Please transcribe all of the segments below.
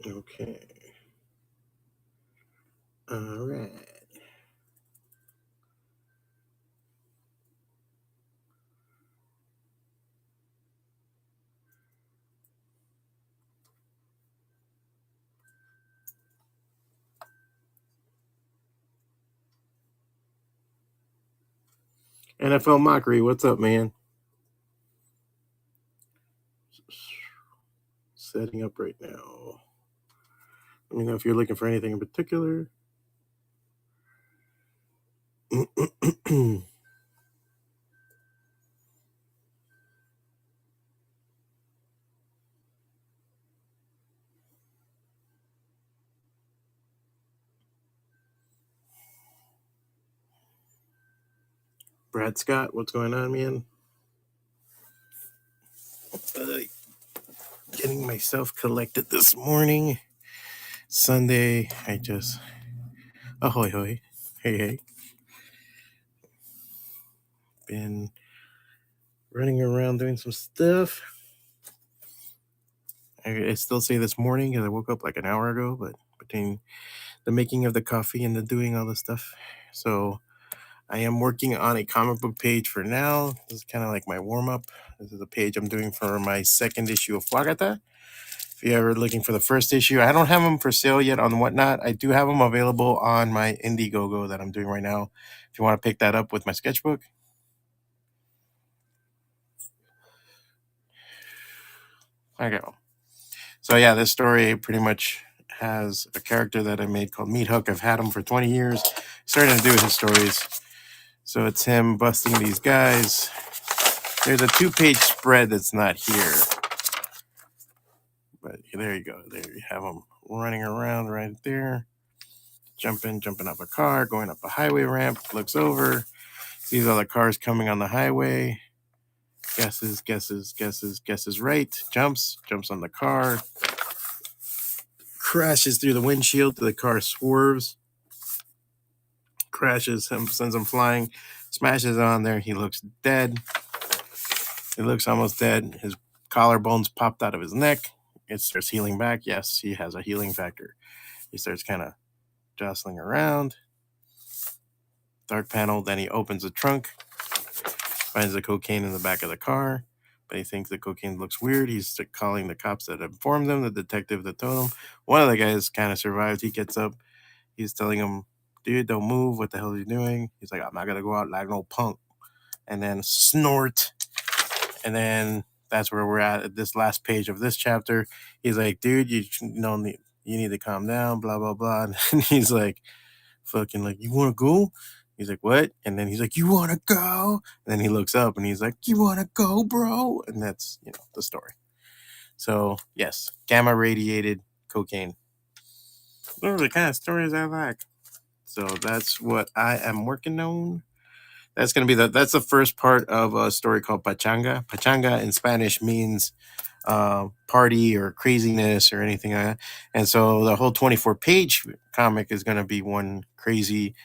Okay. All right. NFL Mockery, what's up, man? Setting up right now. Let me know if you're looking for anything in particular. Brad Scott, what's going on, man? Getting myself collected this morning. Sunday, I just ahoy hoy. Hey. Been running around doing some stuff. I still say this morning because I woke up like an hour ago, but between the making of the coffee and the doing all the stuff. So I am working on a comic book page for now. This is kind of like my warm up. This is a page I'm doing for my second issue of Flagata. If you're ever looking for the first issue, I don't have them for sale yet on Whatnot. I do have them available on my Indiegogo that I'm doing right now. If you want to pick that up with my sketchbook. Okay. So yeah, this story pretty much has a character that I made called Meat Hook. I've had him for 20 years. Starting to do his stories. So it's him busting these guys. There's a 2-page spread that's not here. But there you go. There you have him running around right there. Jumping up a car, going up a highway ramp, looks over, sees all the cars coming on the highway. Guesses right. Jumps on the car. Crashes through the windshield. The car swerves. Crashes him, sends him flying. Smashes on there. He looks dead. He looks almost dead. His collarbones popped out of his neck. It starts healing back. Yes, he has a healing factor. He starts kind of jostling around. Dark panel. Then he opens the trunk. Finds the cocaine in the back of the car. But he thinks the cocaine looks weird. He's calling the cops that informed him, the detective that told him. One of the guys kind of survived. He gets up. He's telling him, dude, don't move. What the hell are you doing? He's like, I'm not going to go out like no punk. And then snort. And then that's where we're at this last page of this chapter. He's like, dude, you need to calm down, blah, blah, blah. And he's like, fucking like, you want to go? He's like, what? And then he's like, you want to go? And then he looks up and he's like, you want to go, bro? And that's, the story. So, yes, gamma radiated cocaine. Those are the kind of stories I like. So that's what I am working on. That's going to be that's the first part of a story called Pachanga. Pachanga in Spanish means party or craziness or anything like that. And so the whole 24-page comic is going to be one crazy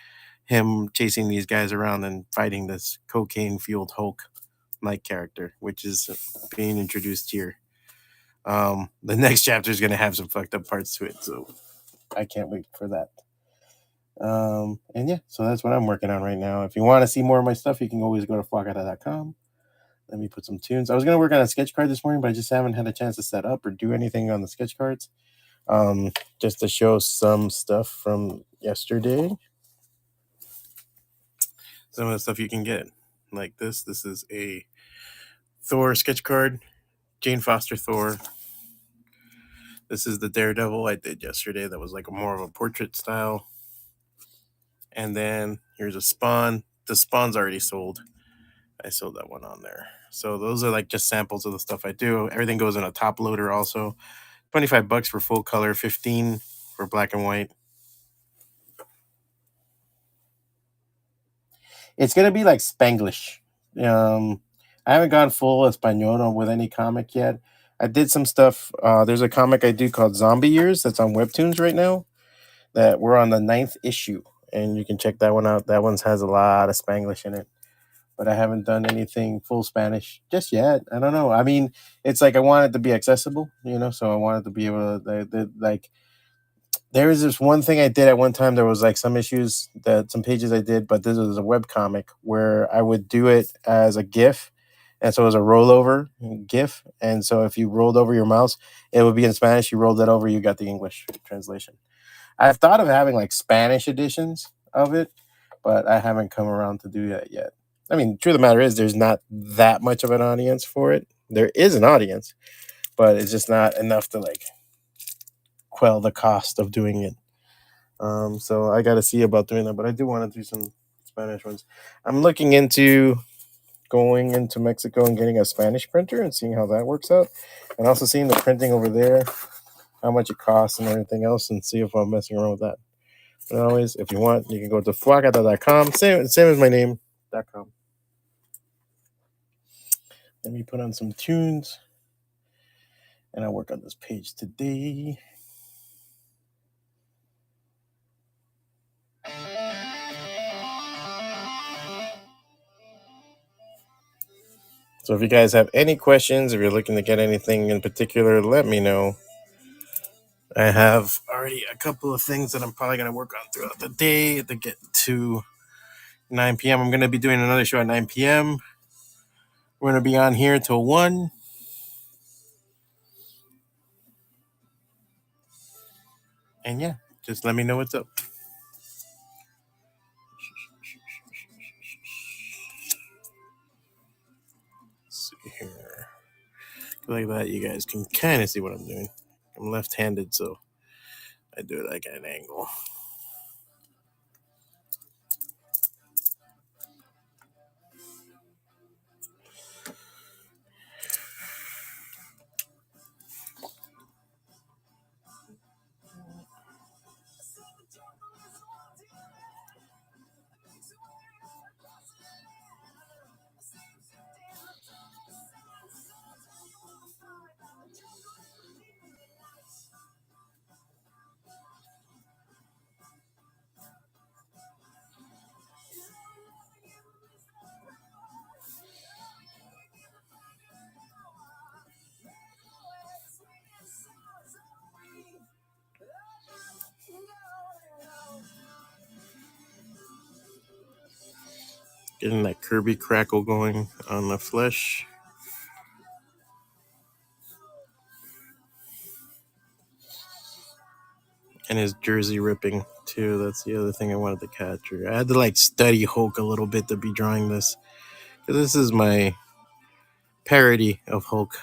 him chasing these guys around and fighting this cocaine-fueled Hulk-like character, which is being introduced here. The next chapter is going to have some fucked up parts to it, so I can't wait for that. And yeah, so that's what I'm working on right now. If you want to see more of my stuff, you can always go to flogata.com. Let me put some tunes. I was going to work on a sketch card this morning, but I just haven't had a chance to set up or do anything on the sketch cards. Just to show some stuff from yesterday. Some of the stuff you can get, like this. This is a Thor sketch card, Jane Foster Thor. This is the Daredevil I did yesterday. That was like more of a portrait style. And then here's a Spawn. The Spawn's already sold. I sold that one on there. So those are like just samples of the stuff I do. Everything goes in a top loader also. $25 for full color, $15 for black and white. It's gonna be like Spanglish. I haven't gone full Espanol with any comic yet. I did some stuff. There's a comic I do called Zombie Years that's on Webtoons right now. That we're on the 9th issue, and you can check that one out. That one has a lot of Spanglish in it. but I haven't done anything full Spanish just yet. I don't know. I mean, it's like I want it to be accessible, so I wanted to be able to like. There was this one thing I did at one time. There was like some issues that some pages I did, but this was a web comic where I would do it as a GIF, and so it was a rollover GIF. And so if you rolled over your mouse, it would be in Spanish. You rolled that over, you got the English translation. I've thought of having like Spanish editions of it, but I haven't come around to do that yet. I mean, truth of the matter is, there's not that much of an audience for it. There is an audience, but it's just not enough to like quell the cost of doing it. So I got to see about doing that, but I do want to do some Spanish ones. I'm looking into going into Mexico and getting a Spanish printer and seeing how that works out, and also seeing the printing over there, how much it costs and everything else, and see if I'm messing around with that. But always, if you want, you can go to fuagata.com, same as my name.com. Let me put on some tunes, and I'll work on this page today. So if you guys have any questions, if you're looking to get anything in particular, let me know. I have already a couple of things that I'm probably going to work on throughout the day to get to 9 p.m. I'm going to be doing another show at 9 p.m. We're going to be on here till 1. And yeah, just let me know what's up. Let's see here. Like that, you guys can kind of see what I'm doing. I'm left-handed, so I do it like at an angle. Getting that Kirby crackle going on the flesh. And his jersey ripping too. That's the other thing I wanted to capture. I had to like study Hulk a little bit to be drawing this, because this is my parody of Hulk.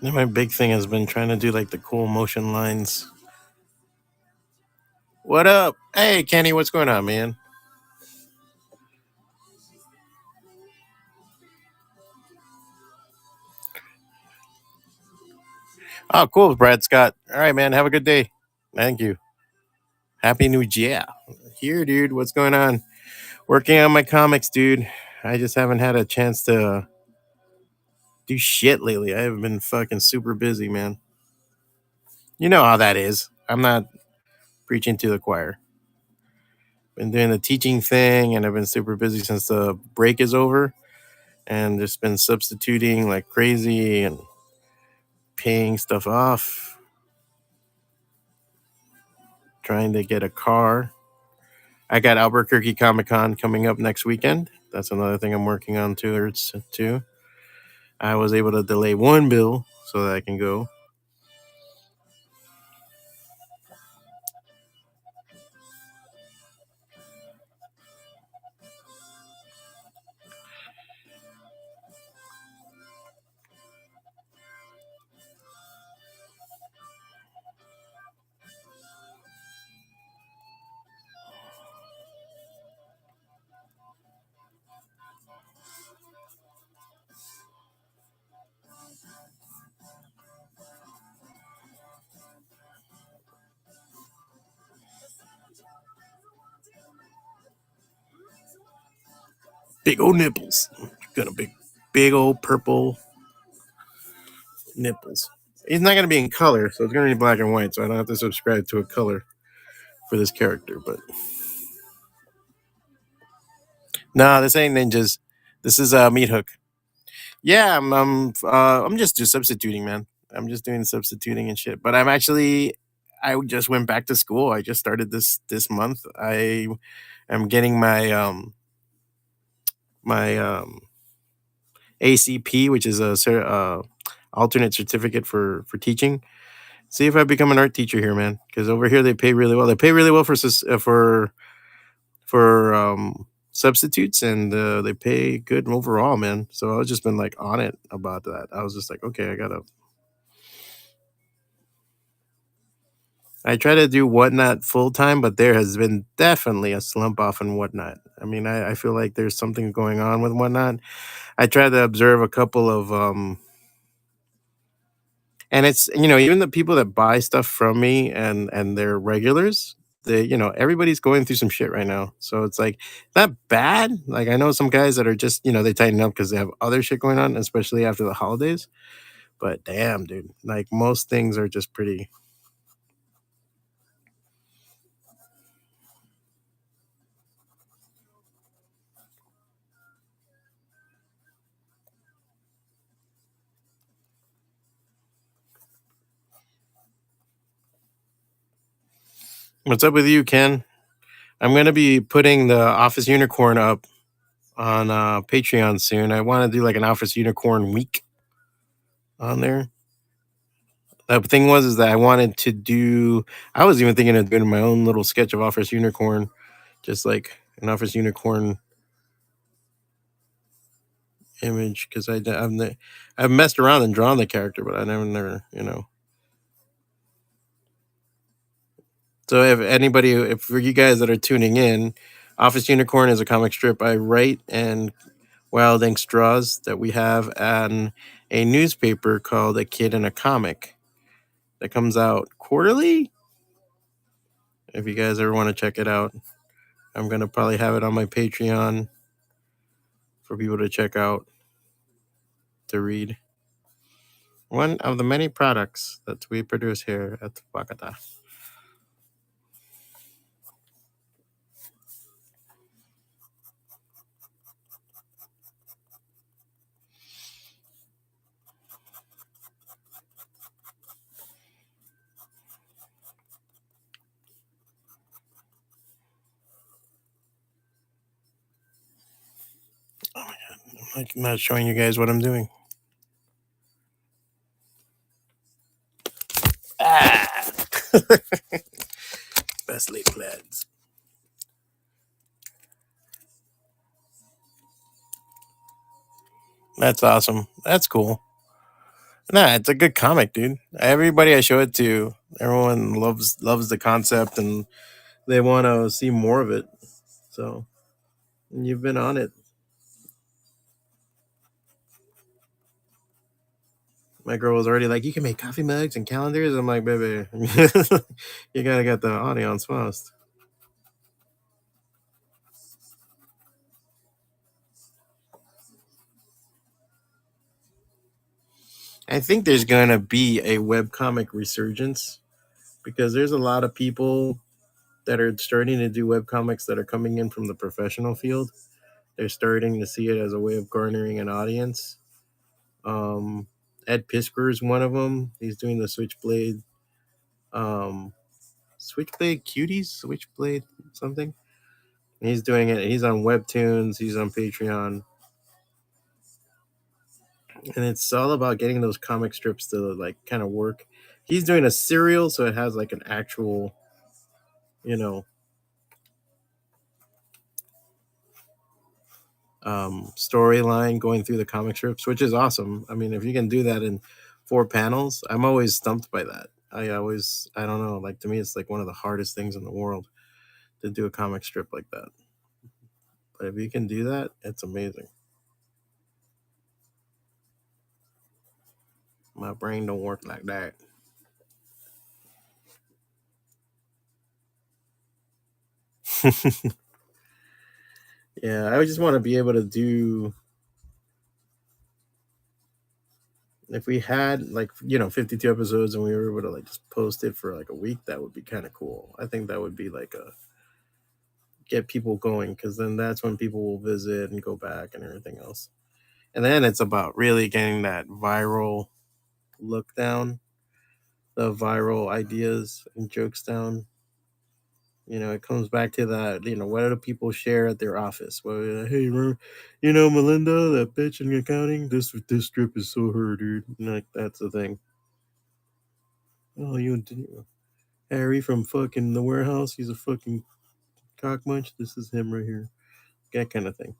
And my big thing has been trying to do like the cool motion lines. What up? Hey, Kenny, what's going on, man? Oh, cool, Brad Scott. All right, man. Have a good day. Thank you. Happy New Year. Here, dude. What's going on? Working on my comics, dude. I just haven't had a chance to do shit lately. I have been fucking super busy, man. You know how that is. I'm not preaching to the choir. Been doing the teaching thing, and I've been super busy since the break is over, and just been substituting like crazy and paying stuff off, trying to get a car. I got Albuquerque Comic Con coming up next weekend. That's another thing I'm working on too. I was able to delay one bill so that I can go. Big old nipples. Gonna big old purple nipples. He's not gonna be in color, so it's gonna be black and white. So I don't have to subscribe to a color for this character. But no, this ain't ninjas. This is Meat Hook. Yeah, I'm just substituting, man. I'm just doing substituting and shit. But I just went back to school. I just started this month. I am getting my ACP, which is alternate certificate for teaching. See if I become an art teacher here, man. Because over here they pay really well. They pay really well for substitutes, and they pay good overall, man. So I was just been like on it about that. I was just like, okay, I try to do Whatnot full time, but there has been definitely a slump off in Whatnot. I mean, I feel like there's something going on with Whatnot. I tried to observe a couple of and it's even the people that buy stuff from me and they're regulars, they everybody's going through some shit right now. So it's like not bad. Like I know some guys that are just they tighten up because they have other shit going on, especially after the holidays. But damn, dude, like most things are just pretty. What's up with you, Ken? I'm gonna be putting the Office Unicorn up on Patreon soon. I want to do like an Office Unicorn week on there. The thing was is that I wanted to do. I was even thinking of doing my own little sketch of Office Unicorn, just like an Office Unicorn image, because I've messed around and drawn the character, but I never. So if for you guys that are tuning in, Office Unicorn is a comic strip I write and Wild Ink draws that we have on a newspaper called A Kid in a Comic that comes out quarterly. If you guys ever want to check it out, I'm gonna probably have it on my Patreon for people to check out to read. One of the many products that we produce here at Wakata. Oh my god, I'm not showing you guys what I'm doing. Ah! Best laid plans. That's awesome. That's cool. Nah, it's a good comic, dude. Everybody I show it to, everyone loves the concept and they want to see more of it. So you've been on it. My girl was already like, "You can make coffee mugs and calendars." I'm like, "Baby, you gotta get the audience first." I think there's gonna be a webcomic resurgence because there's a lot of people that are starting to do webcomics that are coming in from the professional field. They're starting to see it as a way of garnering an audience. Um, Ed Piskor is one of them. He's doing the um, Switchblade Cuties, Switchblade something. He's doing it. He's on Webtoons. He's on Patreon, and it's all about getting those comic strips to like kind of work. He's doing a serial, so it has like an actual, you know, storyline going through the comic strips, which is awesome. I mean, if you can do that in 4 panels, I'm always stumped by that. I don't know, like to me, it's like one of the hardest things in the world to do a comic strip like that. But if you can do that, it's amazing. My brain don't work like that. Yeah, I just want to be able to do, if we had like 52 episodes and we were able to like just post it for like a week, that would be kind of cool. I think that would be like a get people going, because then that's when people will visit and go back and everything else. And then it's about really getting that viral look down, the viral ideas and jokes down. It comes back to that. What do people share at their office? Well, hey, Melinda, that bitch in accounting. This strip is so her, dude. Like that's the thing. Oh, Harry from fucking the warehouse. He's a fucking cockmunch. This is him right here. That kind of thing.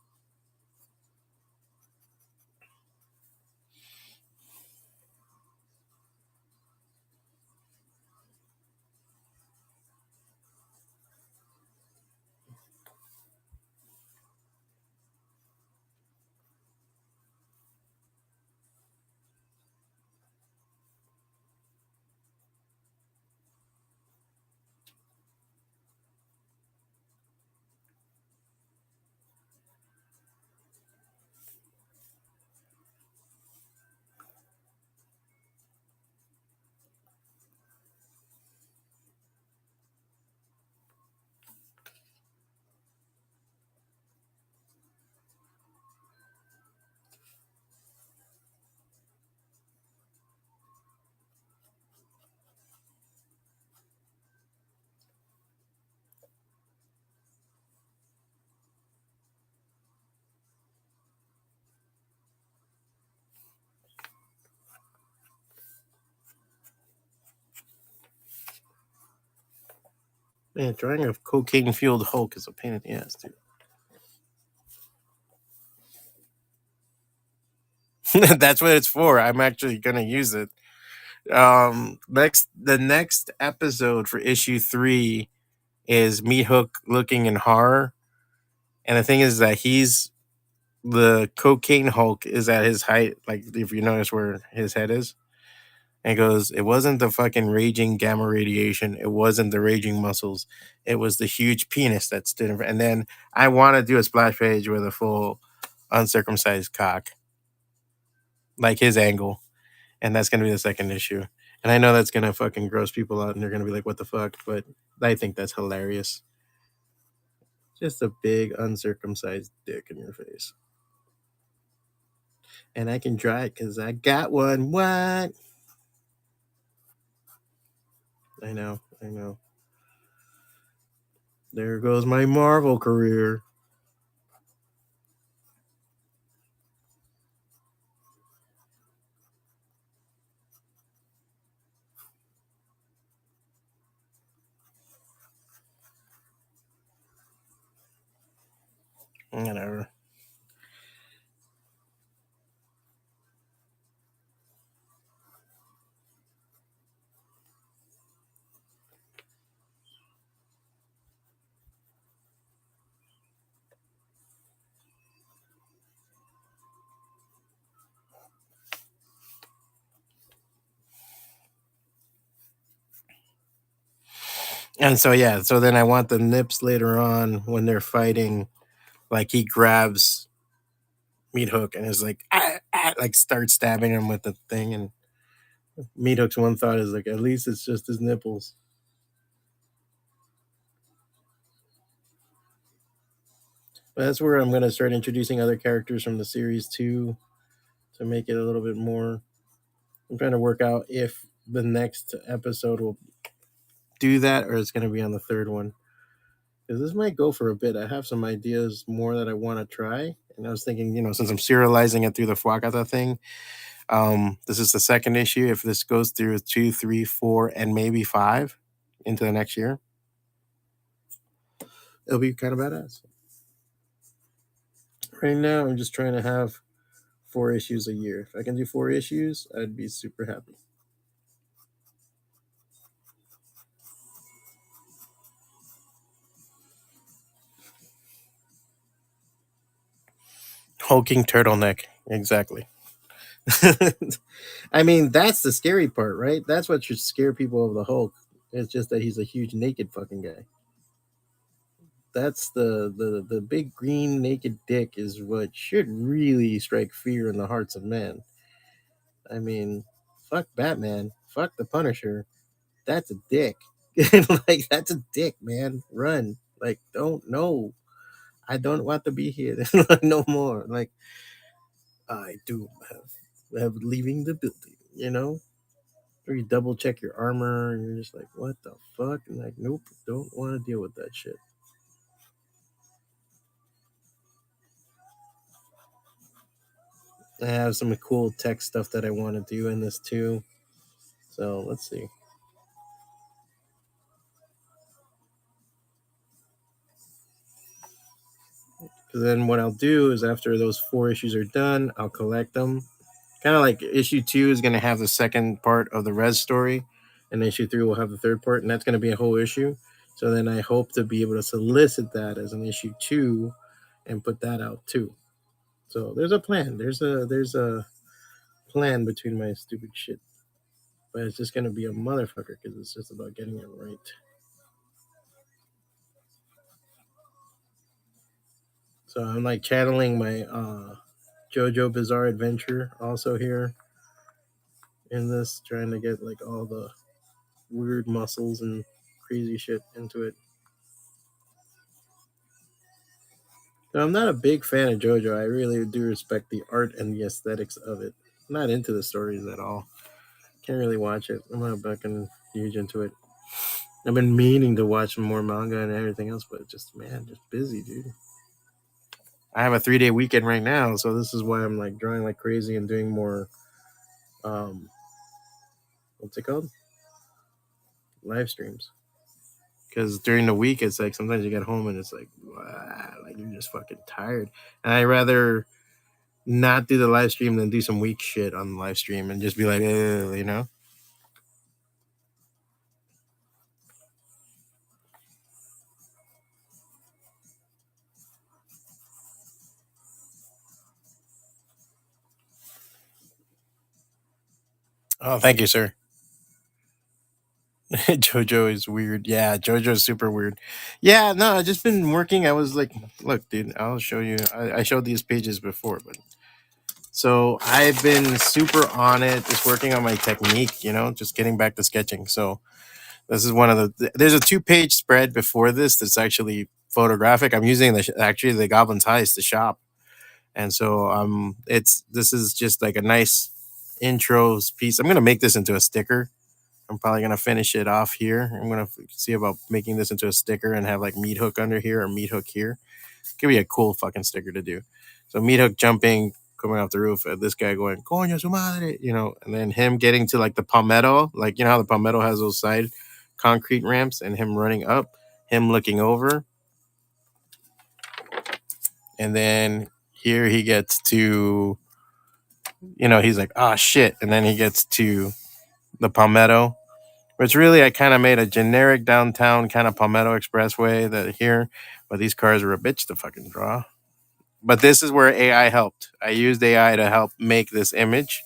Man, drawing a cocaine fueled Hulk is a pain in the ass, dude. That's what it's for. I'm actually gonna use it. The next episode for issue 3 is Meat Hook looking in horror, and the thing is that the cocaine Hulk is at his height. Like if you notice where his head is, and it goes, it wasn't the fucking raging gamma radiation. It wasn't the raging muscles. It was the huge penis that stood in front. And then I want to do a splash page with a full uncircumcised cock, like his angle, and that's gonna be the second issue. And I know that's gonna fucking gross people out, and they're gonna be like, "What the fuck?" But I think that's hilarious. Just a big uncircumcised dick in your face, and I can draw it because I got one. What? I know, I know. There goes my Marvel career. Whatever. And so yeah, so then I want the nips later on when they're fighting, like he grabs Meat Hook and is like like starts stabbing him with the thing, and Meat Hook's one thought is like, at least it's just his nipples. But that's where I'm gonna start introducing other characters from the series too, to make it a little bit more. I'm trying to work out if the next episode will do that or it's gonna be on the third one. Because this might go for a bit. I have some ideas more that I want to try. And I was thinking, since I'm serializing it through the Fuakata thing, this is the second issue. If this goes through 2, 3, 4, and maybe 5 into the next year, it'll be kind of badass. Right now, I'm just trying to have 4 issues a year. If I can do 4 issues, I'd be super happy. Hulking turtleneck. Exactly. I mean, that's the scary part, right? That's what should scare people of the Hulk. It's just that he's a huge naked fucking guy. That's the big green naked dick is what should really strike fear in the hearts of men. I mean, fuck Batman, fuck the Punisher. That's a dick. Like that's a dick, man. Run. Like don't know. I don't want to be here no more. Like I do have leaving the building. Or you double check your armor and you're just like, what the fuck? And like, nope, don't want to deal with that shit. I have some cool tech stuff that I want to do in this too. So let's see. Because then what I'll do is after those 4 issues are done, I'll collect them. Kind of like issue 2 is going to have the second part of the Res story, and issue 3 will have the third part, and that's going to be a whole issue. So then I hope to be able to solicit that as an issue 2 and put that out too. So there's a plan. There's a plan between my stupid shit. But it's just gonna be a motherfucker because it's just about getting it right. So I'm like channeling my JoJo Bizarre Adventure also here in this, trying to get like all the weird muscles and crazy shit into it. So I'm not a big fan of JoJo. I really do respect the art and the aesthetics of it. I'm not into the stories at all. Can't really watch it. I'm not fucking huge into it. I've been meaning to watch some more manga and everything else, but just man, just busy, dude. I have a 3-day weekend right now, so this is why I'm like drawing like crazy and doing more um what's it called? Live streams. Because during the week it's like sometimes you get home and it's like wow, like you're just fucking tired. And I rather not do the live stream than do some weak shit on the live stream and just be like, you know? Oh, thank you, sir. Jojo is weird. Yeah, Jojo's super weird. Yeah, no, I just been working. I was like, look, dude, I'll show you. I showed these pages before, but so I've been super on it, just working on my technique, just getting back to sketching. So this is one of there's a 2-page spread before this that's actually photographic. I'm using actually the Goblin's Heist, the shop. And so this is just like a nice intro piece. I'm going to make this into a sticker. I'm probably going to finish it off here. I'm going to see about making this into a sticker and have like meat hook under here or meat hook here. Could be a cool fucking sticker to do. So meat hook jumping, coming off the roof, this guy going, coño su madre, and then him getting to like the palmetto, like, how the palmetto has those side concrete ramps and him running up, him looking over. And then here he gets to, he's like, ah, shit. And then he gets to the palmetto, which really I kind of made a generic downtown kind of palmetto expressway that here, but these cars are a bitch to fucking draw. But this is where AI helped. I used AI to help make this image.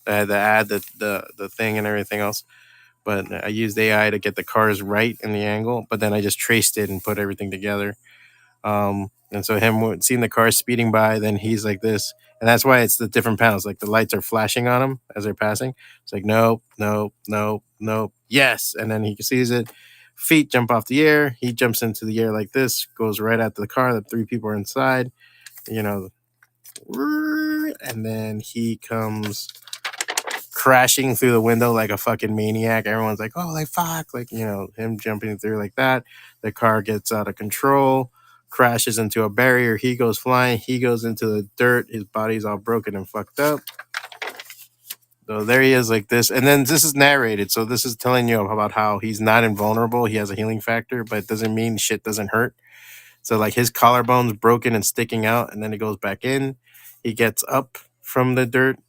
I had to add the thing and everything else. But I used AI to get the cars right in the angle. But then I just traced it and put everything together. And so him seeing the cars speeding by, then he's like this. And that's why it's the different panels. Like the lights are flashing on him as they're passing. It's like, nope, nope, nope, nope, yes. And then he sees it. Feet jump off the air. He jumps into the air like this, goes right after the car. The 3 people are inside. And then he comes crashing through the window like a fucking maniac. Everyone's like, oh, like fuck, like, him jumping through like that. The car gets out of control, crashes into a barrier. He goes flying. He goes into the dirt. His body's all broken and fucked up. So there he is like this. And then this is narrated. So this is telling you about how he's not invulnerable. He has a healing factor, but it doesn't mean shit doesn't hurt. So like his collarbone's broken and sticking out, and then it goes back in. He gets up from the dirt,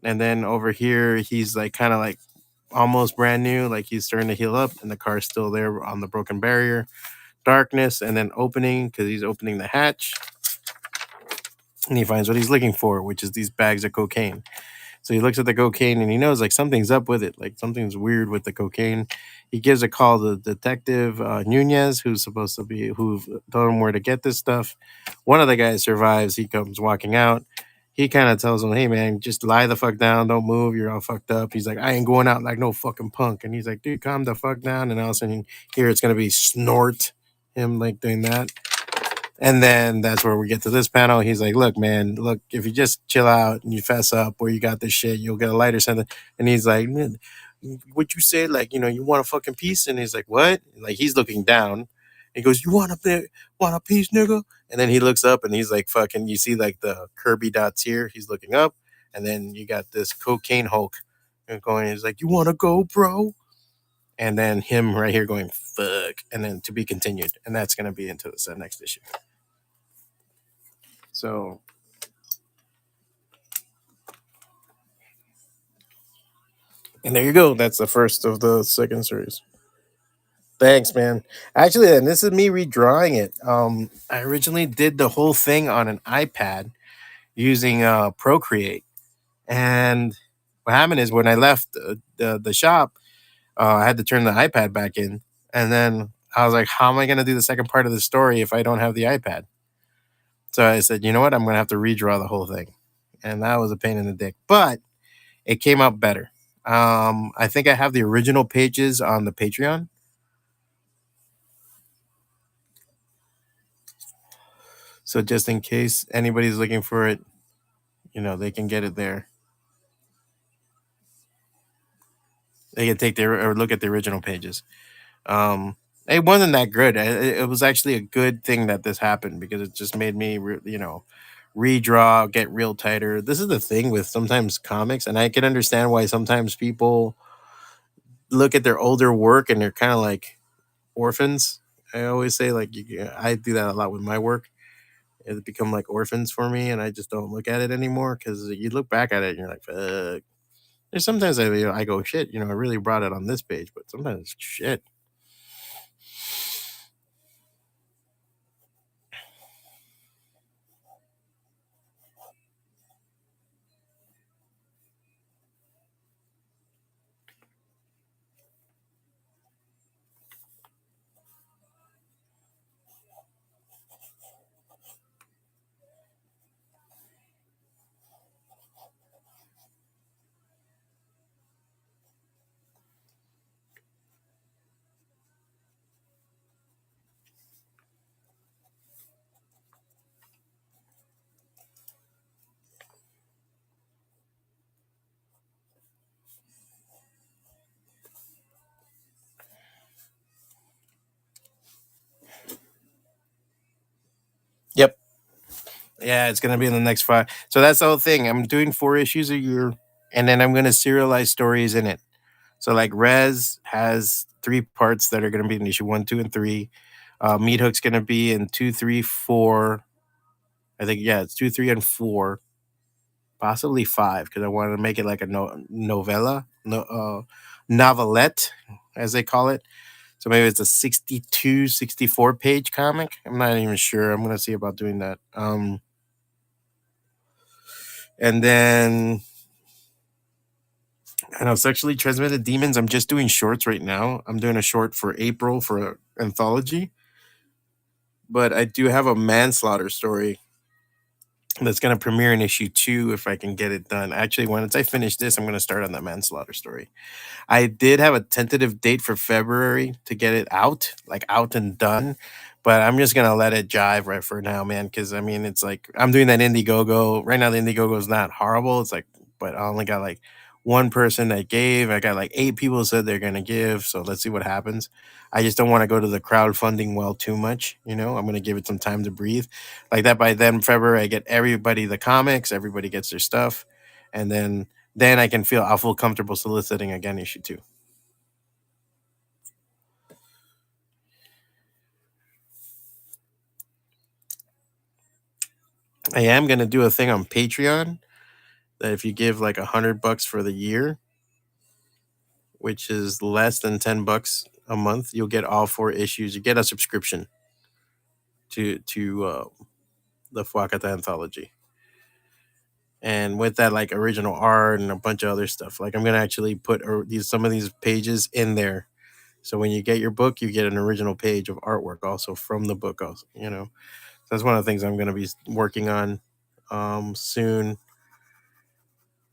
and then over here he's like kind of like almost brand new, like he's starting to heal up, and the car's still there on the broken barrier. Darkness, and then opening because he's opening the hatch, and he finds what he's looking for, which is these bags of cocaine. So he looks at the cocaine and he knows like something's up with it, like something's weird with the cocaine. He gives a call to Detective Nunez, who's supposed to be who told him where to get this stuff. One of the guys survives. He comes walking out. He kind of tells him, "Hey man, just lie the fuck down. Don't move. You're all fucked up." He's like, "I ain't going out like no fucking punk." And he's like, "Dude, calm the fuck down." And all of a sudden, here it's gonna be snort him like doing that. And then that's where we get to this panel. He's like, "Look, man, look, if you just chill out and you fess up where you got this shit, you'll get a lighter sentence." And he's like, "Man, what you said, like, you want a fucking piece?" And he's like, "What?" Like he's looking down. He goes, "You want a piece, nigga?" And then he looks up and he's like, "Fucking," you see like the Kirby dots here. He's looking up, and then you got this cocaine Hulk going. He's like, "You want to go, bro?" And then him right here going, "Fuck," and then to be continued, and that's gonna be into the next issue. So, and there you go. That's the first of the second series. Thanks, man. Actually, and this is me redrawing it. I originally did the whole thing on an iPad using Procreate, and what happened is when I left the shop, I had to turn the iPad back in, and then I was like, "How am I going to do the second part of the story if I don't have the iPad?" So I said, "You know what? I'm going to have to redraw the whole thing," and that was a pain in the dick, but it came out better. I think I have the original pages on the Patreon. So just in case anybody's looking for it, they can get it there. They can take their or look at the original pages. Um, it wasn't that good. It was actually a good thing that this happened because it just made me, redraw, get real tighter. This is the thing with sometimes comics, and I can understand why sometimes people look at their older work and they're kind of like orphans. I always say like I do that a lot with my work. It become like orphans for me, and I just don't look at it anymore because you look back at it and you're like, fuck. There's sometimes I go shit. I really brought it on this page, but sometimes shit. Yep. Yeah, it's gonna be in the next 5. So that's the whole thing. I'm doing 4 issues a year, and then I'm gonna serialize stories in it. So like Res has 3 parts that are gonna be in issue 1, 2, and 3. Meat Hook's gonna be in 2, 3, 4. I think it's 2, 3, and 4, possibly 5, because I wanted to make it like a novella, novelette, as they call it. So maybe it's a 62, 64 page comic. I'm not even sure. I'm gonna see about doing that. And then I know sexually transmitted demons. I'm just doing shorts right now. I'm doing a short for April for an anthology, but I do have a manslaughter story that's going to premiere in issue 2 if I can get it done. Actually, once I finish this, I'm going to start on that manslaughter story. I did have a tentative date for February to get it out, like out and done, but I'm just gonna let it jive right for now, man. Because I mean, it's like I'm doing that Indiegogo right now. The Indiegogo is not horrible. It's like, but I only got like one person that gave. I got like 8 people said they're gonna give. So let's see what happens. I just don't want to go to the crowdfunding well too much. I'm gonna give it some time to breathe. Like that by then February, I get everybody the comics. Everybody gets their stuff, and then I'll feel comfortable soliciting again issue 2. I am gonna do a thing on Patreon that if you give like $100 for the year, which is less than $10 a month, you'll get all 4 issues. You get a subscription to the Fuakata anthology. and with that like original art and a bunch of other stuff. Like I'm gonna actually put these some of these pages in there, so when you get your book, you get an original page of artwork also from the book. Also, that's one of the things I'm gonna be working on soon.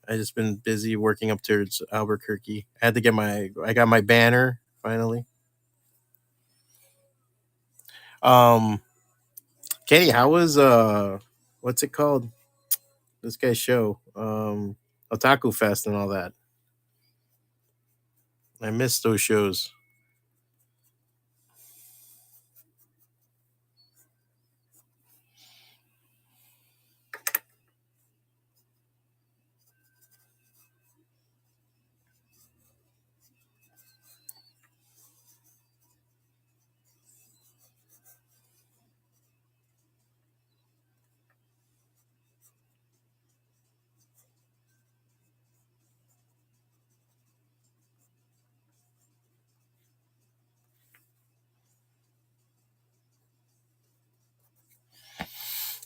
I just been busy working up towards Albuquerque. I got my banner finally. Um, Katie, how was what's it called? This guy's show, Otaku Fest and all that. I missed those shows.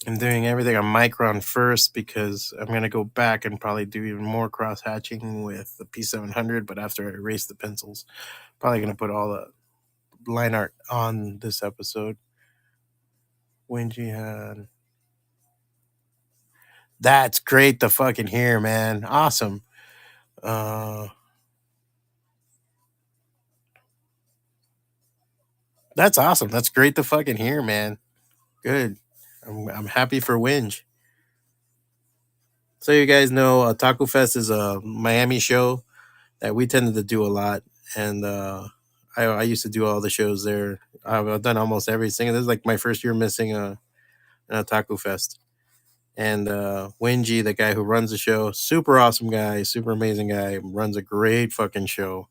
I'm doing everything on Micron first because I'm gonna go back and probably do even more cross hatching with the P700. But after I erase the pencils, probably gonna put all the line art on this episode. Winjihan. That's great to fucking hear, man. Awesome. Uh, that's awesome. That's great to fucking hear, man. Good. I'm happy for Winge. So you guys know, Taco Fest is a Miami show that we tended to do a lot, and I used to do all the shows there. I've done almost every single. This is like my first year missing a Taco Fest. And Wingy, the guy who runs the show, super awesome guy, super amazing guy, runs a great fucking show.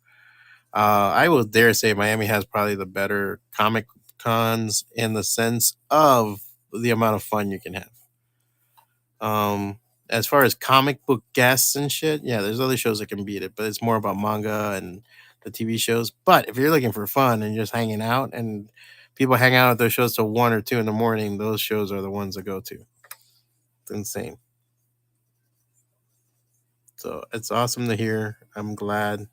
I will dare say Miami has probably the better comic cons in the sense of the amount of fun you can have. Um, as far as comic book guests and shit, yeah, there's other shows that can beat it, but it's more about manga and the TV shows. But if you're looking for fun and just hanging out, and people hang out at those shows till 1 or 2 in the morning, those shows are the ones to go to. It's insane. So it's awesome to hear. I'm glad.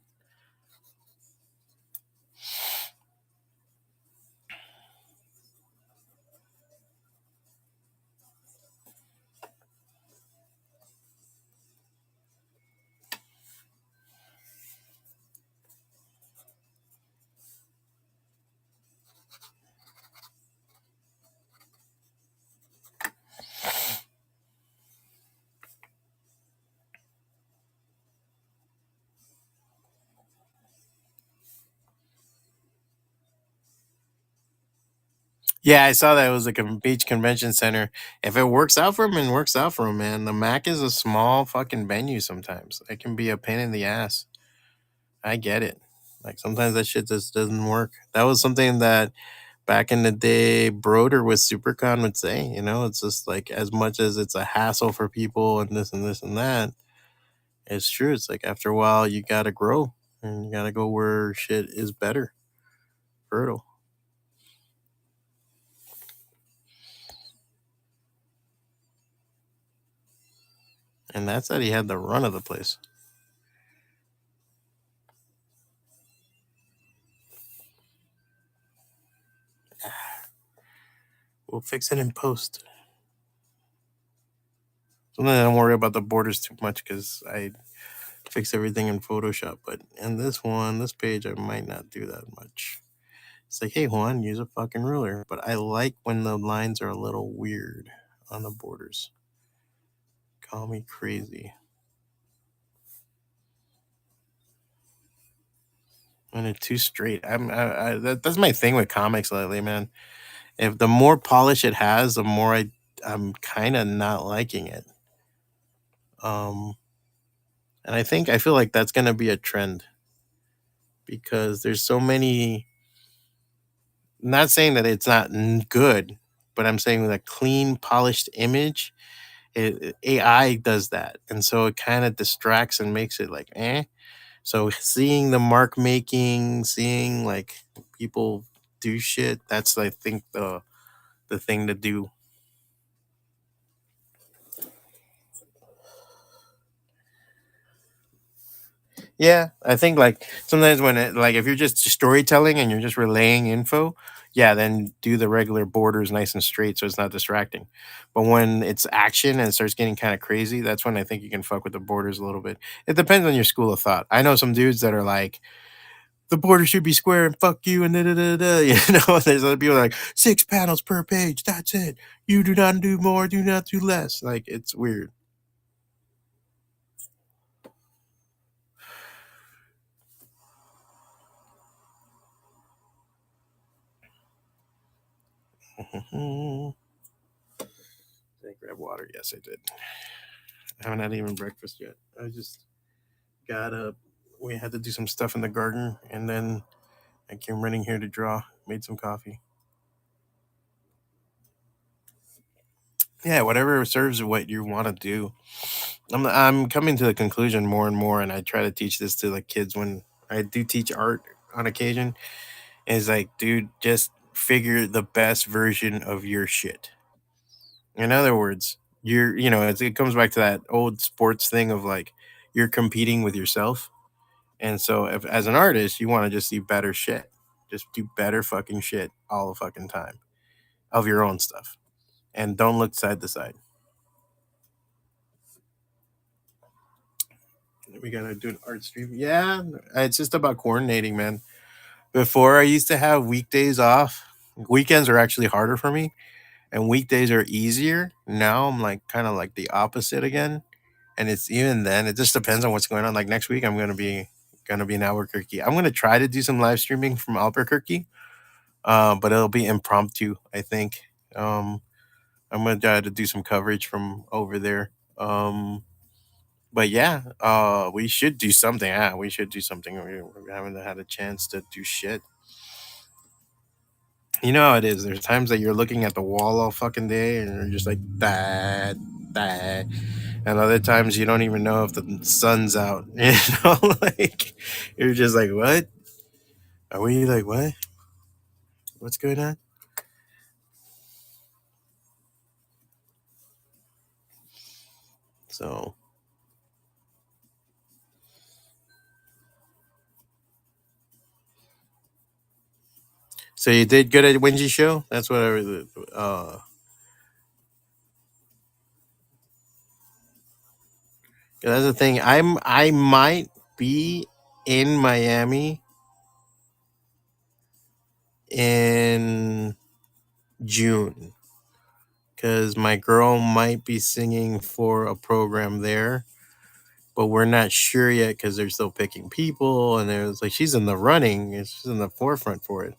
Yeah, I saw that it was like a beach convention center. If it works out for him, and works out for him, man. The Mac is a small fucking venue sometimes. It can be a pain in the ass. I get it. Like sometimes that shit just doesn't work. That was something that back in the day, Broder with Supercon would say, it's just like as much as it's a hassle for people and this and this and that, it's true. It's like after a while, you gotta grow and you gotta go where shit is better, fertile. And that's that he had the run of the place. We'll fix it in post. Sometimes I don't worry about the borders too much because I fix everything in Photoshop. But in this page, I might not do that much. It's like, hey, Juan, use a fucking ruler. But I like when the lines are a little weird on the borders. Call me crazy. When they're too straight. That's my thing with comics lately, man. If the more polish it has, the more I'm kind of not liking it. Um, and I feel like that's gonna be a trend because there's so many. Not saying that it's not good, but I'm saying with a clean, polished image, AI does that, and so it kind of distracts and makes it like eh. So seeing the mark making, seeing like people do shit, that's I think the thing to do. Yeah, I think like sometimes when it like if you're just storytelling and you're just relaying info, yeah, then do the regular borders nice and straight so it's not distracting. But when it's action and it starts getting kind of crazy, that's when I think you can fuck with the borders a little bit. It depends on your school of thought. I know some dudes that are like the border should be square and fuck you and da da da da. You know, there's other people like 6 panels per page. That's it. You do not do more. Do not do less. Like it's weird. Did I grab water? Yes, I did. I haven't had even breakfast yet. I just got up. We had to do some stuff in the garden, and then I came running here to draw. Made some coffee. Yeah, whatever serves what you want to do. I'm coming to the conclusion more and more, and I try to teach this to the kids when I do teach art on occasion. Is like, dude, just figure the best version of your shit. In other words, it comes back to that old sports thing of like you're competing with yourself. And so, if as an artist, you want to just do better shit, just do better fucking shit all the fucking time of your own stuff, and don't look side to side. We gotta do an art stream. Yeah, it's just about coordinating, man. Before I used to have weekdays off. Weekends are actually harder for me, and weekdays are easier. Now I'm like kind of like the opposite again, and it's even then. It just depends on what's going on. Like next week, I'm gonna be in Albuquerque. I'm gonna try to do some live streaming from Albuquerque, but it'll be impromptu. I think I'm gonna try to do some coverage from over there. But yeah, we should do something. Yeah, we should do something. We haven't had a chance to do shit. You know how it is. There's times that you're looking at the wall all fucking day and you're just like that, that, and other times you don't even know if the sun's out. You know, like you're just like, what? Are we like what? What's going on? So, so you did good at Wingy show. That's what I really. 'Cause that's the thing. I might be in Miami in June because my girl might be singing for a program there, but we're not sure yet because they're still picking people, and there's like she's in the running, and she's in the forefront for it.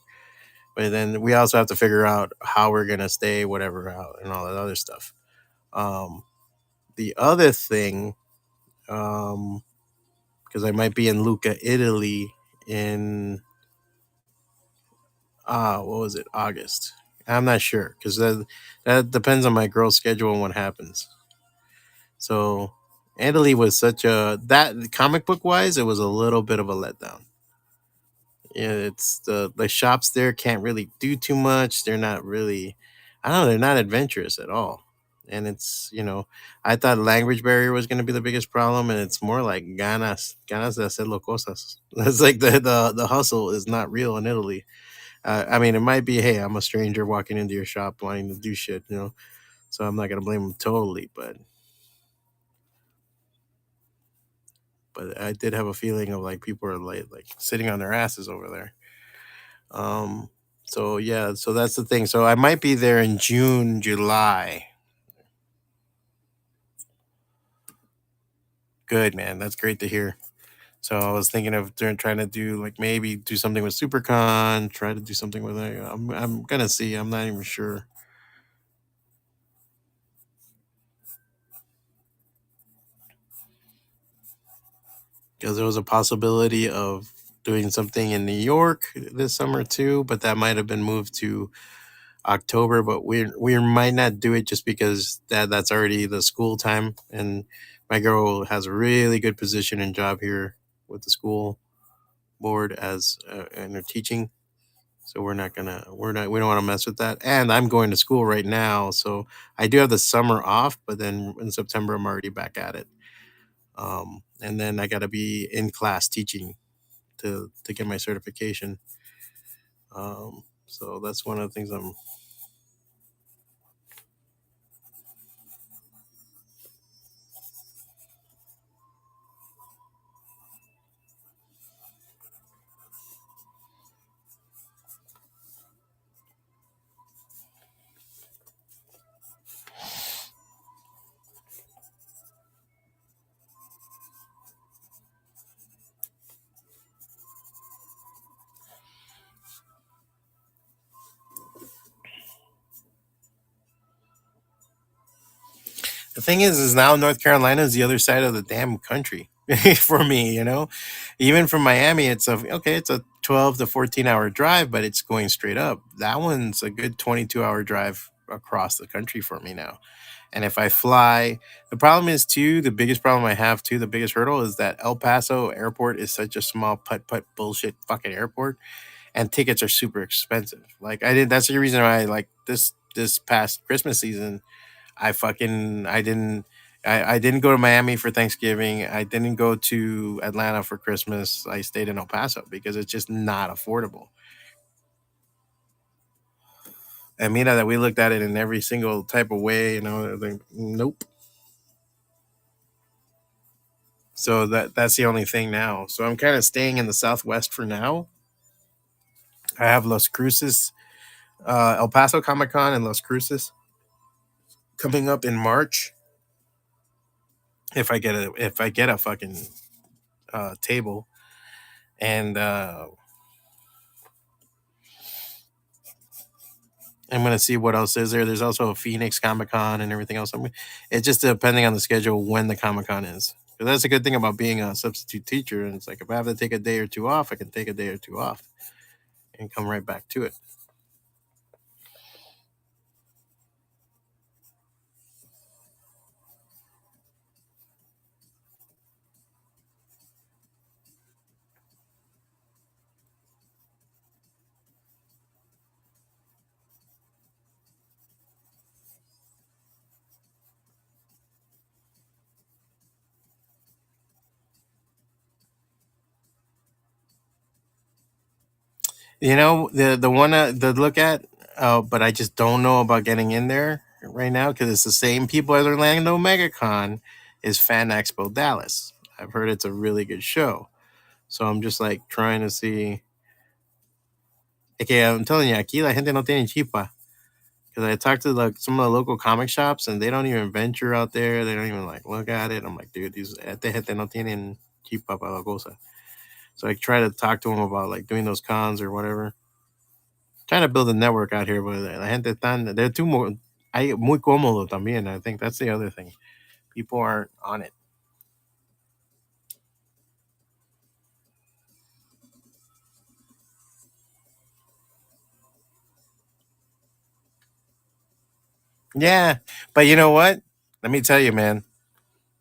But then we also have to figure out how we're gonna stay, whatever, out and all that other stuff. Um, the other thing, because I might be in Lucca, Italy, in what was it, August? I'm not sure because that depends on my girl's schedule and what happens. So Italy was such a that comic book wise, it was a little bit of a letdown. Yeah, it's the shops there can't really do too much. They're not really, I don't know, they're not adventurous at all. And it's I thought language barrier was going to be the biggest problem, and it's more like ganas de hacerlo cosas. It's like the hustle is not real in Italy. I mean, it might be, hey, I'm a stranger walking into your shop wanting to do shit, so I'm not gonna blame them totally, but I did have a feeling of like people are like sitting on their asses over there. Um, so yeah, so that's the thing. So I might be there in June, July. Good man, that's great to hear. So I was thinking of trying to do like maybe do something with SuperCon, try to do something with it. I'm gonna see. I'm not even sure because there was a possibility of doing something in New York this summer too, but that might have been moved to October. But we might not do it just because that's already the school time, and my girl has a really good position and job here with the school board as and her teaching. So we don't want to mess with that. And I'm going to school right now, so I do have the summer off, but then in September I'm already back at it. And then I got to be in class teaching to get my certification. So that's one of the things I'm. The thing is now North Carolina is the other side of the damn country for me. Even from Miami, it's a 12 to 14 hour drive, but it's going straight up. That one's a good 22-hour drive across the country for me now. And if I fly, the problem is too, the biggest problem I have too, the biggest hurdle is that El Paso airport is such a small putt bullshit fucking airport, and tickets are super expensive. Like I did, that's the reason why like this past Christmas season, I didn't go to Miami for Thanksgiving. I didn't go to Atlanta for Christmas. I stayed in El Paso because it's just not affordable. And mira that we looked at it in every single type of way, like, nope. So that's the only thing now. So I'm kind of staying in the Southwest for now. I have Los Cruces, El Paso Comic Con and Los Cruces coming up in March. If I get a fucking table, and I'm gonna see what else is there. There's also a Phoenix Comic Con and everything else. It's just depending on the schedule when the Comic Con is. But that's a good thing about being a substitute teacher. And it's like if I have to take a day or two off, I can take a day or two off and come right back to it. The one to look at, but I just don't know about getting in there right now because it's the same people as Orlando MegaCon is Fan Expo Dallas. I've heard it's a really good show, so I'm just like trying to see. Okay, I'm telling you, aquí la gente no tiene chispa. Because I talked to like some of the local comic shops and they don't even venture out there. They don't even like look at it. I'm like, dude, these esta gente no tienen chispa para la cosa. So I try to talk to them about like doing those cons or whatever. Trying to build a network out here, but la gente están, they're too more, muy cómodo también. I think that's the other thing. People aren't on it. Yeah, but you know what? Let me tell you, man.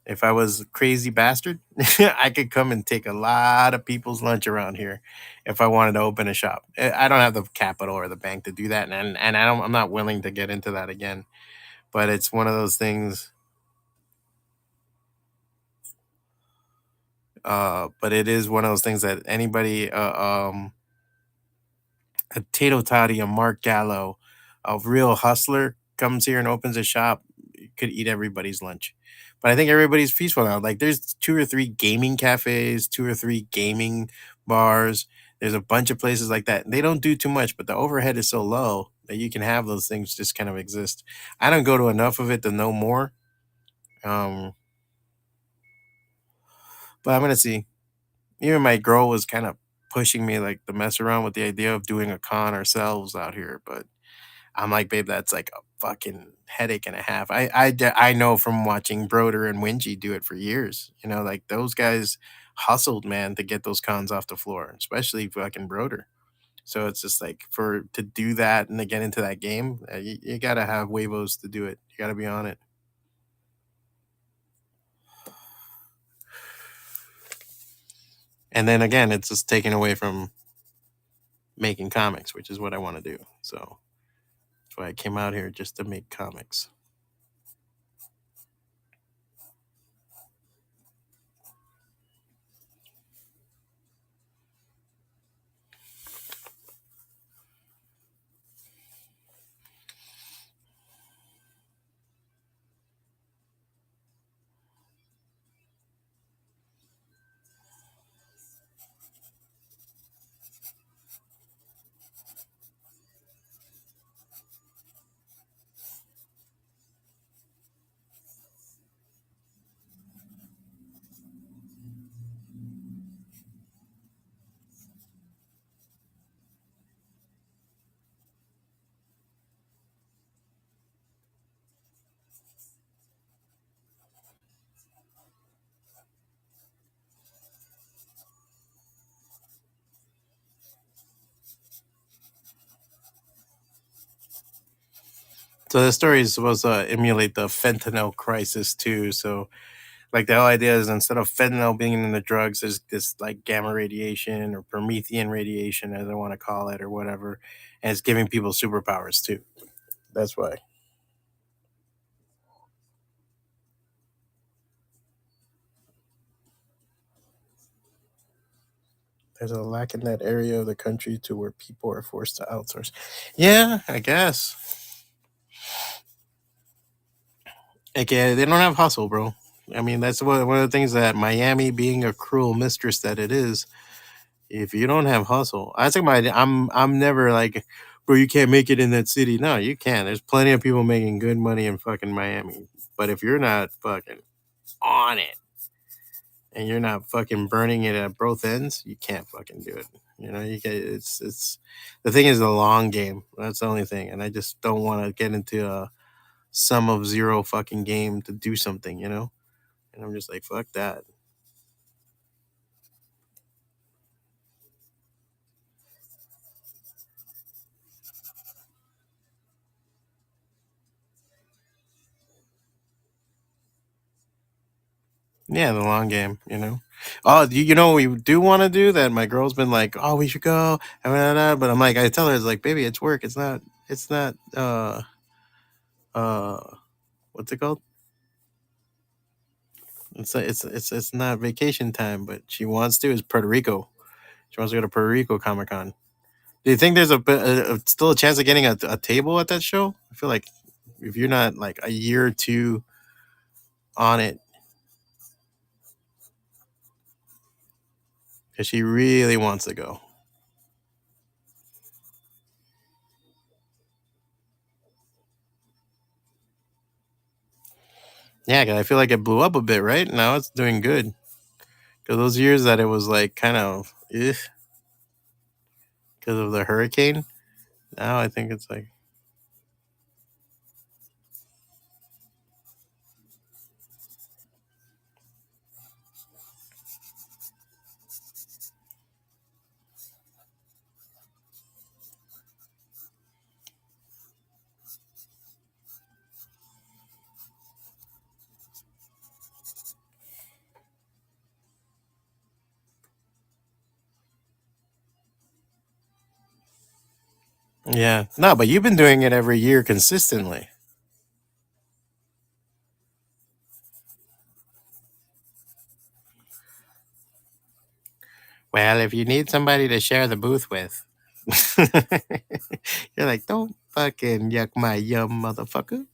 If I was a crazy bastard, I could come and take a lot of people's lunch around here if I wanted to open a shop. I don't have the capital or the bank to do that, and I'm not willing to get into that again. But it's one of those things. But it is one of those things that anybody, a Tato Toddy, a Mark Gallo, a real hustler comes here and opens a shop, could eat everybody's lunch. But I think everybody's peaceful now. Like there's two or three gaming cafes, two or three gaming bars. There's a bunch of places like that. They don't do too much, but the overhead is so low that you can have those things just kind of exist. I don't go to enough of it to know more. Um, but I'm gonna see. Even my girl was kind of pushing me like to mess around with the idea of doing a con ourselves out here, but I'm like, babe, that's like a fucking headache and a half. I know from watching Broder and Wingy do it for years. Like those guys hustled, man, to get those cons off the floor, especially fucking Broder. So it's just like for to do that and to get into that game, you gotta have huevos to do it. You gotta be on it. And then again, it's just taken away from making comics, which is what I want to do. So that's why I came out here just to make comics. So the story is supposed to emulate the fentanyl crisis too. So like the whole idea is instead of fentanyl being in the drugs, there's this like gamma radiation or Promethean radiation, as I want to call it, or whatever, and it's giving people superpowers too. That's why there's a lack in that area of the country to where people are forced to outsource. Yeah, I guess. Like, yeah, they don't have hustle, bro. I mean, that's one of the things that Miami, being a cruel mistress that it is, if you don't have hustle, I think I'm never like, bro, you can't make it in that city. No, you can. There's plenty of people making good money in fucking Miami. But if you're not fucking on it and you're not fucking burning it at both ends, you can't fucking do it. You know, you get it's the thing is the long game. That's the only thing. And I just don't want to get into a sum of zero fucking game to do something, you know? And I'm just like, fuck that. Yeah, the long game, you know. Oh, you know what we do want to do that my girl's been like, oh, we should go, but I'm like, I tell her it's like, baby, it's work. It's not. Uh, what's it called? It's not vacation time, but she wants to. Is Puerto Rico? She wants to go to Puerto Rico Comic Con. Do you think there's still a chance of getting a table at that show? I feel like if you're not like a year or two on it, because she really wants to go. Yeah, 'cause I feel like it blew up a bit, right? Now it's doing good. Because those years that it was like kind of because of the hurricane, now I think it's like, yeah. No, but you've been doing it every year consistently. Well, if you need somebody to share the booth with, you're like, don't fucking yuck my yum, motherfucker.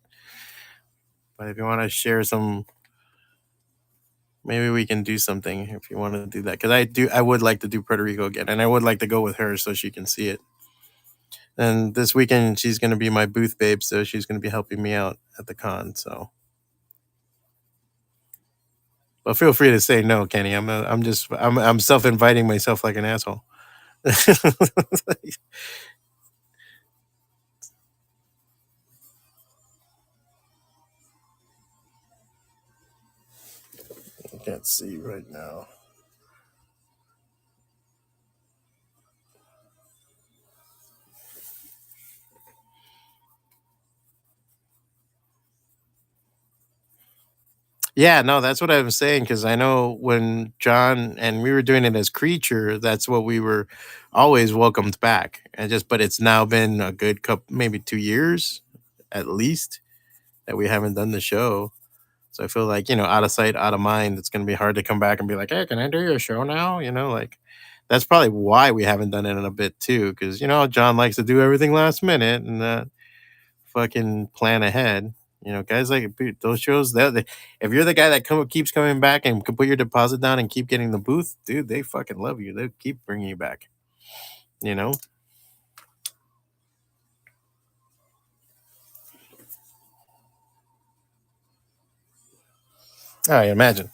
But if you want to share some, maybe we can do something if you want to do that. Because I would like to do Puerto Rico again, and I would like to go with her so she can see it. And this weekend she's going to be my booth babe, so she's going to be helping me out at the con. So, but feel free to say no, Kenny. I'm self inviting myself like an asshole. I can't see right now. Yeah, no, that's what I was saying because I know when John and we were doing it as Creature, that's what we were always welcomed back. And just, but it's now been a good couple, maybe 2 years at least that we haven't done the show. So I feel like, out of sight, out of mind, it's going to be hard to come back and be like, hey, can I do your show now? Like that's probably why we haven't done it in a bit too. Cause, John likes to do everything last minute and fucking plan ahead. Guys like those shows. If you're the guy that keeps coming back and can put your deposit down and keep getting the booth, dude, they fucking love you. They keep bringing you back. You know. I imagine.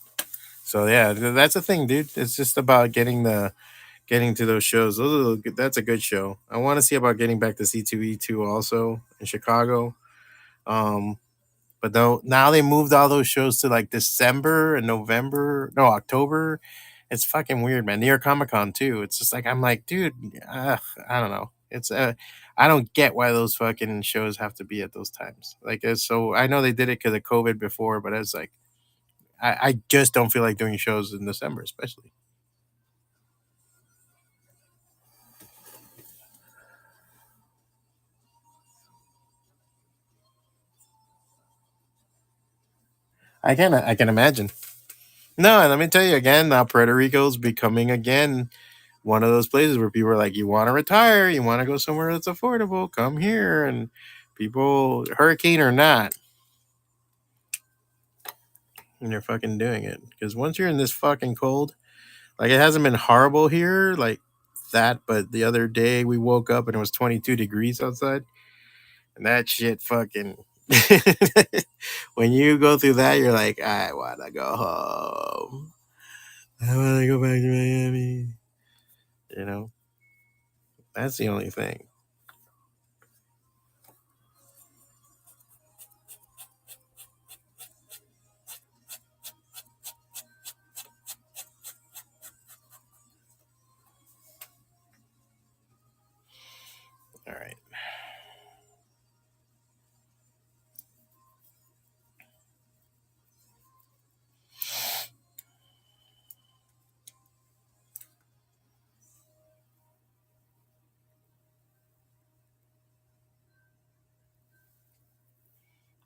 So yeah, that's the thing, dude. It's just about getting to those shows. That's a good show. I want to see about getting back to C2E2 also in Chicago. Um, But though now they moved all those shows to like December and November, no October. It's fucking weird, man. New York Comic Con too. It's just like I'm like, dude, I don't know. It's I don't get why those fucking shows have to be at those times. Like, it's so I know they did it because of COVID before, but it's like I just don't feel like doing shows in December, especially. I can imagine. No, and let me tell you again, now Puerto Rico's becoming again one of those places where people are like, you want to retire, you want to go somewhere that's affordable, come here. And people, hurricane or not, and they're fucking doing it. Because once you're in this fucking cold, like, it hasn't been horrible here, like that, but the other day we woke up and it was 22 degrees outside, and that shit fucking. When you go through that, you're like, I want to go home. I want to go back to Miami. You know, that's the only thing. All right.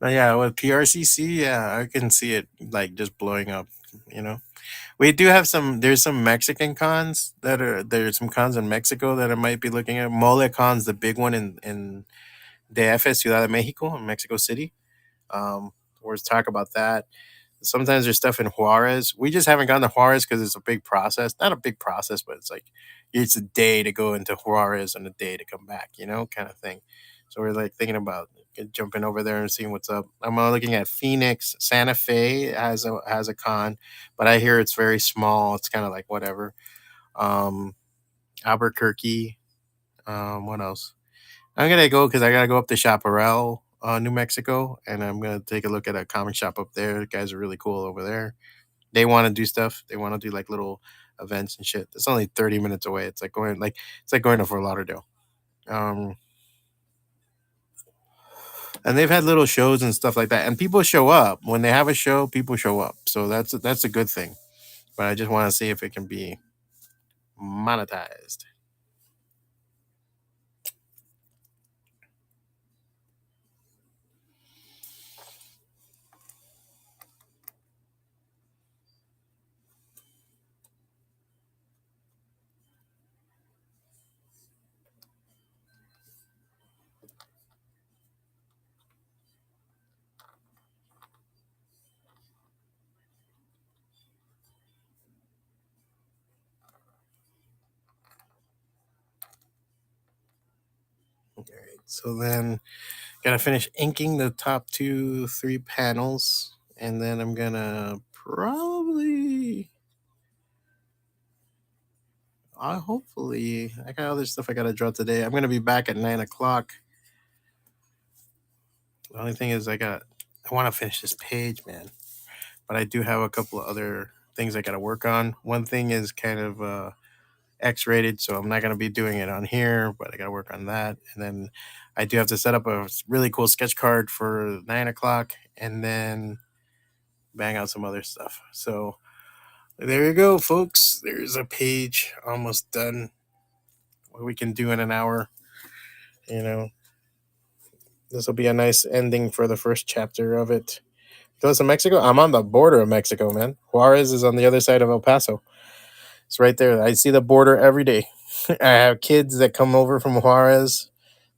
But yeah, with PRCC, yeah, I can see it like just blowing up. You know, we do have some. There's some Mexican cons that are there's some cons in Mexico that I might be looking at. Mole Con's the big one in DF, Ciudad de Mexico, in Mexico City. We're talk about that. Sometimes there's stuff in Juarez. We just haven't gone to Juarez because it's a big process. Not a big process, but it's like it's a day to go into Juarez and a day to come back, kind of thing. So we're like thinking about jumping over there and seeing what's up. I'm looking at Phoenix. Santa Fe has a con, but I hear it's very small. It's kind of like whatever. Um, Albuquerque. What else? I'm gonna go because I gotta go up to Chaparral, New Mexico, and I'm gonna take a look at a comic shop up there. The guys are really cool over there. They want to do stuff. They want to do like little events and shit. It's only 30 minutes away. It's like going to Fort Lauderdale. Um, and they've had little shows and stuff like that. And people show up when they have a show. People show up, so that's a good thing. But I just want to see if it can be monetized. All right. So then gotta finish inking the top two, three panels, and then I'm gonna probably. Hopefully, I got other stuff I gotta draw today. I'm gonna be back at 9 o'clock. The only thing is, I want to finish this page, man. But I do have a couple of other things I gotta work on. One thing is kind of X-rated, so I'm not gonna be doing it on here, but I gotta work on that. And then I do have to set up a really cool sketch card for 9 o'clock, and then bang out some other stuff. So there you go, folks. There's a page almost done. What we can do in an hour. You know, this will be a nice ending for the first chapter of it. Goes to Mexico. I'm on the border of Mexico, man. Juarez is on the other side of El Paso. It's right there. I see the border every day. I have kids that come over from Juarez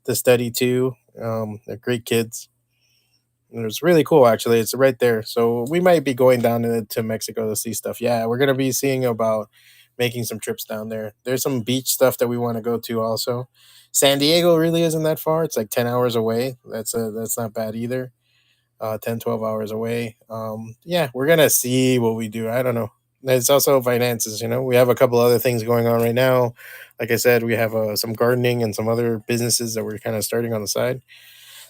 to study too. They're great kids. It's really cool, actually. It's right there. So we might be going down to Mexico to see stuff. Yeah, we're gonna be seeing about making some trips down there. There's some beach stuff that we want to go to also. San Diego really isn't that far. It's like 10 hours away. That's not bad either. 10, 12 hours away. Yeah, we're gonna see what we do. I don't know. It's also finances. We have a couple other things going on right now. Like I said, we have some gardening and some other businesses that we're kind of starting on the side.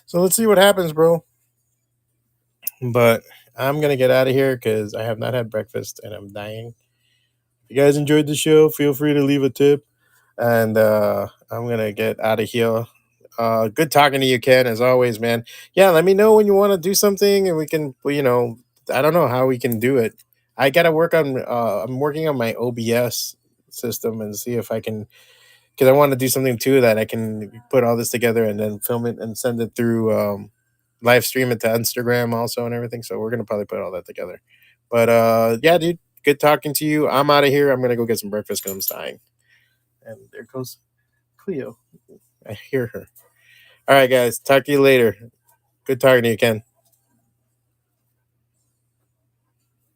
So let's see what happens, bro. But I'm gonna get out of here because I have not had breakfast and I'm dying. If you guys enjoyed the show, feel free to leave a tip. And I'm gonna get out of here. Good talking to you, Ken, as always, man. Yeah, let me know when you want to do something, and we can, well, I don't know how we can do it. I gotta work on. I'm working on my OBS system and see if I can, because I want to do something too that I can put all this together and then film it and send it through, live stream it to Instagram also and everything. So we're gonna probably put all that together. But yeah, dude, good talking to you. I'm out of here. I'm gonna go get some breakfast because I'm dying. And there goes Cleo. I hear her. All right, guys. Talk to you later. Good talking to you, Ken.